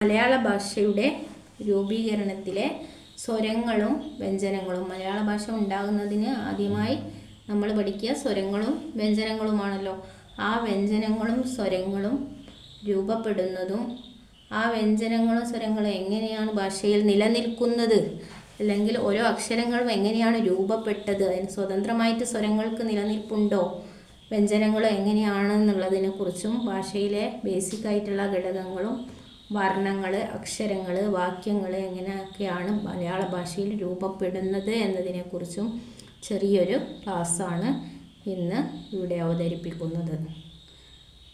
മലയാള ഭാഷയുടെ രൂപീകരണത്തിലെ സ്വരങ്ങളും വ്യഞ്ജനങ്ങളും. മലയാള ഭാഷ ഉണ്ടാകുന്നതിന് ആദ്യമായി നമ്മൾ പഠിക്കുക സ്വരങ്ങളും വ്യഞ്ജനങ്ങളുമാണല്ലോ. ആ വ്യഞ്ജനങ്ങളും സ്വരങ്ങളും രൂപപ്പെടുന്നതും ആ വ്യഞ്ജനങ്ങളും സ്വരങ്ങളും എങ്ങനെയാണ് ഭാഷയിൽ നിലനിൽക്കുന്നത്, അല്ലെങ്കിൽ ഓരോ അക്ഷരങ്ങളും എങ്ങനെയാണ് രൂപപ്പെട്ടത്, അതിന് സ്വതന്ത്രമായിട്ട് സ്വരങ്ങൾക്ക് നിലനിൽപ്പുണ്ടോ, വ്യഞ്ജനങ്ങൾ എങ്ങനെയാണെന്നുള്ളതിനെക്കുറിച്ചും ഭാഷയിലെ ബേസിക്കായിട്ടുള്ള ഘടകങ്ങളും വർണ്ണങ്ങൾ, അക്ഷരങ്ങൾ, വാക്യങ്ങൾ എങ്ങനെയൊക്കെയാണ് മലയാള ഭാഷയിൽ രൂപപ്പെടുന്നത് എന്നതിനെക്കുറിച്ചും ചെറിയൊരു ക്ലാസ്സാണ് ഇന്ന് ഇവിടെ അവതരിപ്പിക്കുന്നത്.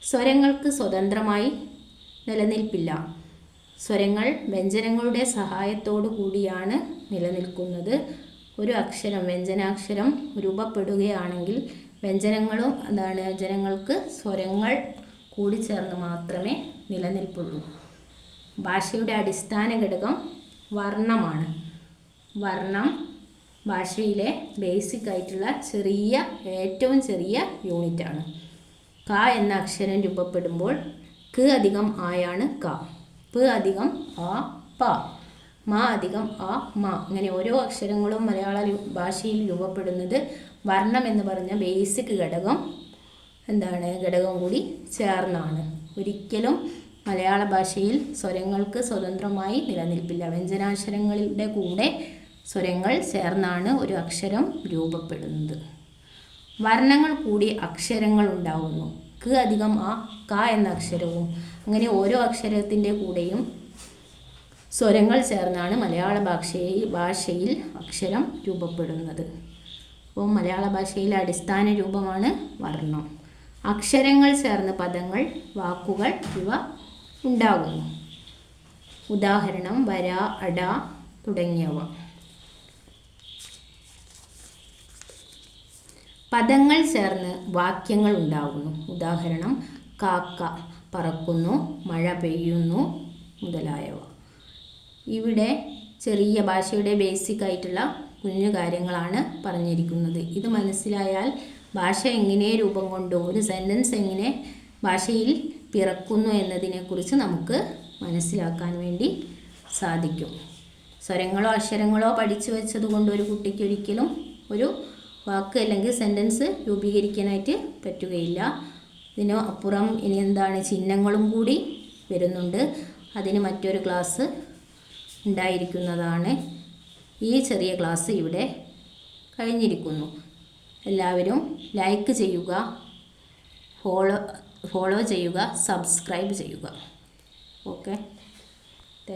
സ്വരങ്ങൾക്ക് സ്വതന്ത്രമായി നിലനിൽപ്പില്ല. സ്വരങ്ങൾ വ്യഞ്ജനങ്ങളുടെ സഹായത്തോടു കൂടിയാണ് നിലനിൽക്കുന്നത്. ഒരു അക്ഷരം, വ്യഞ്ജനാക്ഷരം രൂപപ്പെടുകയാണെങ്കിൽ വ്യഞ്ജനങ്ങൾക്ക് സ്വരങ്ങൾ കൂടിച്ചേർന്ന് മാത്രമേ നിലനിൽപ്പുള്ളൂ. ഭാഷയുടെ അടിസ്ഥാന ഘടകം വർണ്ണമാണ്. വർണ്ണം ഭാഷയിലെ ബേസിക് ആയിട്ടുള്ള ഏറ്റവും ചെറിയ യൂണിറ്റാണ്. ക എന്ന അക്ഷരം രൂപപ്പെടുമ്പോൾ ക അധികം ആയാണ് ക, പ അധികം ആ പ, മ അധികം ആ മ. അങ്ങനെ ഓരോ അക്ഷരങ്ങളും മലയാള ഭാഷയിൽ രൂപപ്പെടുന്നത് വർണ്ണം എന്ന് പറഞ്ഞ ബേസിക് ഘടകം കൂടി ചേർന്നാണ്. ഒരിക്കലും മലയാള ഭാഷയിൽ സ്വരങ്ങൾക്ക് സ്വതന്ത്രമായി നിലനിൽപ്പില്ല. വ്യഞ്ജനാക്ഷരങ്ങളുടെ കൂടെ സ്വരങ്ങൾ ചേർന്നാണ് ഒരു അക്ഷരം രൂപപ്പെടുന്നത്. വർണ്ണങ്ങൾ കൂടി അക്ഷരങ്ങൾ ഉണ്ടാവുന്നു. ക അധികം ആ ക എന്ന അക്ഷരവും. അങ്ങനെ ഓരോ അക്ഷരത്തിൻ്റെ കൂടെയും സ്വരങ്ങൾ ചേർന്നാണ് മലയാള ഭാഷയിൽ അക്ഷരം രൂപപ്പെടുന്നത്. അപ്പോൾ മലയാള ഭാഷയിലെ അടിസ്ഥാന രൂപമാണ് വർണ്ണം. അക്ഷരങ്ങൾ ചേർന്ന് പദങ്ങൾ, വാക്കുകൾ ഇവ ഉണ്ടാകുന്നു. ഉദാഹരണം വര, അട തുടങ്ങിയവ. പദങ്ങൾ ചേർന്ന് വാക്യങ്ങൾ ഉണ്ടാകുന്നു. ഉദാഹരണം കാക്ക പറക്കുന്നു, മഴ പെയ്യുന്നു മുതലായവ. ഇവിടെ ചെറിയ ഭാഷയുടെ ബേസിക് ആയിട്ടുള്ള കുഞ്ഞു കാര്യങ്ങളാണ് പറഞ്ഞിരിക്കുന്നത്. ഇത് മനസ്സിലായാൽ ഭാഷ എങ്ങനെ രൂപം കൊണ്ടു, ഒരു സെൻറ്റൻസ് എങ്ങനെ ഭാഷയിൽ പിറക്കുന്നു എന്നതിനെക്കുറിച്ച് നമുക്ക് മനസ്സിലാക്കാൻ വേണ്ടി സാധിക്കും. സ്വരങ്ങളോ അക്ഷരങ്ങളോ പഠിച്ചു വെച്ചത് കൊണ്ട് ഒരു കുട്ടിക്ക് ഒരിക്കലും ഒരു വാക്ക് അല്ലെങ്കിൽ സെൻറ്റൻസ് രൂപീകരിക്കാനായിട്ട് പറ്റുകയില്ല. ഇതിന് അപ്പുറം ഇനി ചിഹ്നങ്ങളും കൂടി വരുന്നുണ്ട്. അതിന് മറ്റൊരു ക്ലാസ് ഉണ്ടായിരിക്കുന്നതാണ്. ഈ ചെറിയ ക്ലാസ് ഇവിടെ കഴിഞ്ഞിരിക്കുന്നു. എല്ലാവരും ലൈക്ക് ചെയ്യുക, ഫോളോ ചെയ്യുക, സബ്സ്ക്രൈബ് ചെയ്യുക. ഓക്കെ.